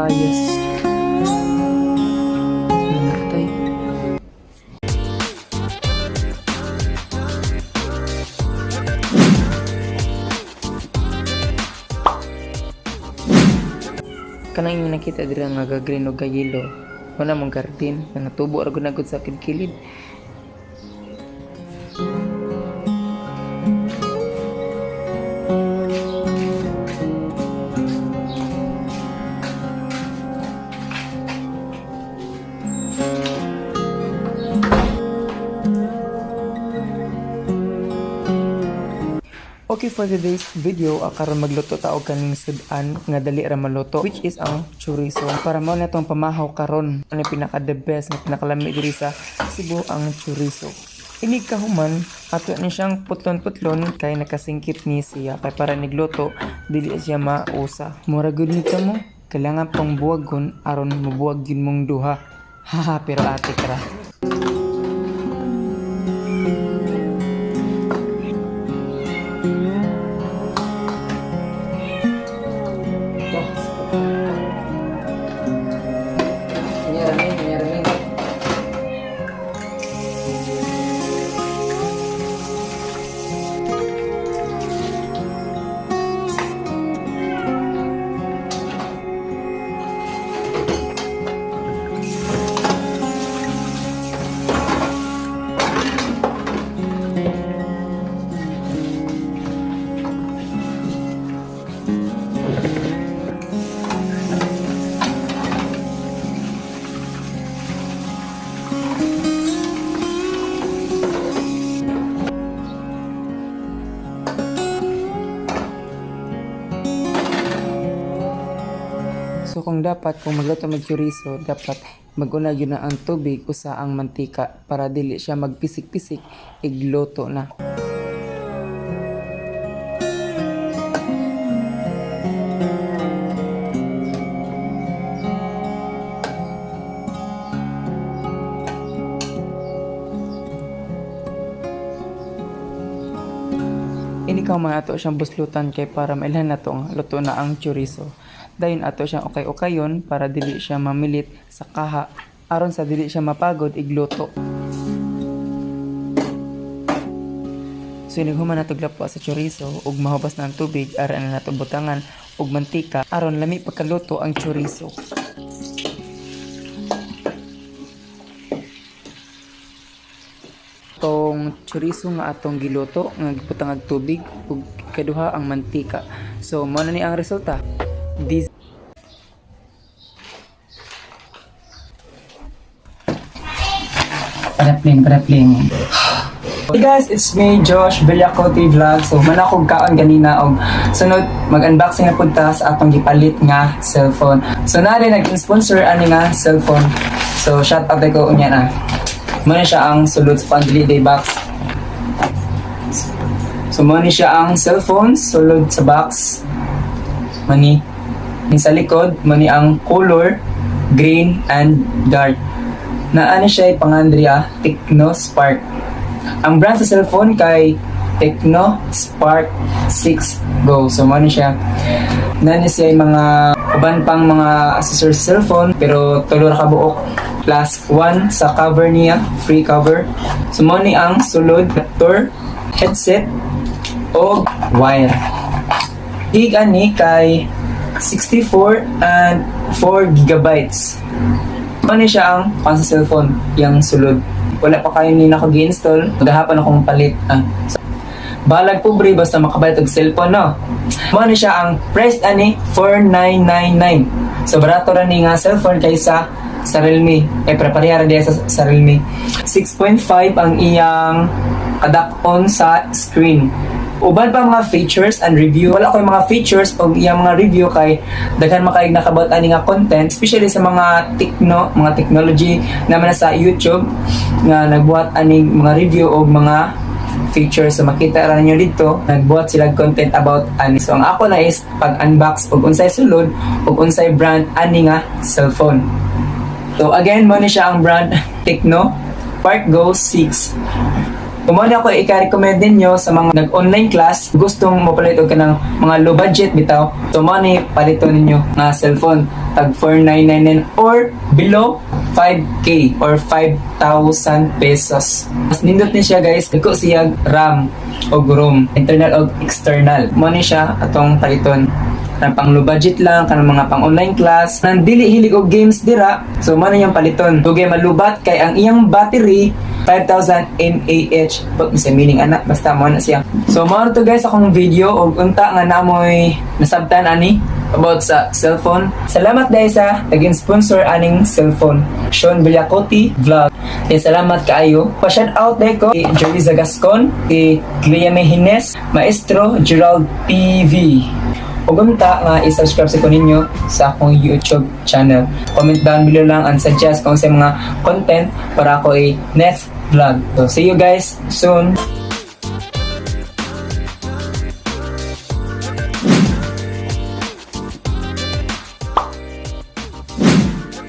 bias. Namatay. Kanang inyo nakita dira nga green o yellow. Wala mong garden nga natubo ra gud na gud sa kilid. Okay, for today's video, karon magluto ta og kaning sudan nga dali ra maluto, which is ang chorizo. Para mao na tong pamahaw karon, ano pinaka the best nga pinakalami diri sa Cebu, ang chorizo. Inig kahuman, ato ni siyang putlon-putlon kay nakasingkit ni siya kay para nigluto dili siya mausa. Mura gud ni kamo, kailangan pang buwagon aron mabuwag yun mong duha. Haha, pero ate kara. So kung magluto mag chorizo, dapat maguna yun na ang tubig usa ang mantika para dili siya magpisik-pisik, igluto na. Ini ka mga ato siyang buslutan kay para mailhan na tong luto na ang chorizo. Dayon ato siyang okay-okayon para dili siya mamilit sa kaha aron sa dili siya mapagod igluto. So inighuman nato glapo sa chorizo ug mahubas na ang tubig aron na nato butangan og mantika aron lami pagkaluto ang chorizo. Tong chorizo nga atong giluto nga gibutang og tubig ug kaduha ang mantika. So mao na ni ang resulta. Prepling. Hey guys, it's me Josh Villacote Vlog. So man akong kaon ganina og sunod mag-unboxing na pud ta sa atong gipalit nga cellphone. So na rin nag-sponsor ani nga cellphone. So shout out ko unya na. Muna siya ang sulod sa Pandili Day box. So muna siya ang cellphone sulod sa box. Mani sa likod, mani ang color green and dark. Naani siya pangandria Tecno Spark. Ang brand sa cellphone kay Tecno Spark 6 Go. So mani siya. Nani siya mga uban pang mga accessories sa cellphone pero tulo ra ka buok plus 1 sa cover niya, free cover. So mani ang sulod adapter, headset o wire. Gig ani kay 64 and 4 gigabytes. Ano siya ang pang sa cellphone, yung sulod. Wala pa kayo ni nakag-install, maghahapan akong palit. So, balag pobre basta makabayad og cellphone, no? Ano siya ang price ani 4,999. So barato ra ni nga cellphone kaysa sa Realme. Preparehara diya sa Realme. 6.5 ang iyang kadak-on sa screen. Uban pa mga features and review. Wala ko yung mga features o yung mga review kay daghan makaig nakabot ani nga content, especially sa mga mga technology naman sa YouTube nga nagbuhat ani mga review o mga features. So makita ra niyo dito, nagbuhat sila content about ani. So ang ako na is pag-unbox og unsay sulod og unsay brand ani nga cellphone. So again, mo ni siya ang brand Tecno Spark Go 6. Kung ako i-recommend ninyo sa mga nag-online class, gustong mapalit og ka ng mga low budget bitaw, so money palito ninyo nga cellphone tag 4999 or below 5k or 5,000 pesos. Mas nindot ni siya guys, dako siya RAM o ROM, internal o external. Money siya atong paliton. Kanang pang low budget lang, kanang mga pang online class, nang dili hilig og games dira, so man yung paliton. Tugay malubat kay ang iyang battery 5,000 mAh. But sa meaning anak, basta mo na siya. So mao to guys akong video og unta nga namoy nasabtan ani about sa cellphone. Salamat dahil sa naging sponsor aning cellphone, Sean Villacotti Vlog. Salamat kaayo. Pa-shout out dahil ko kay Joey Zagascon, kay Clea Mejines, Maestro Gerald PV. Kung gunta nga i-subscribe sa ko ninyo sa akong YouTube channel. Comment down below lang and suggest kung sa mga content para ako i next vlog. So see you guys soon.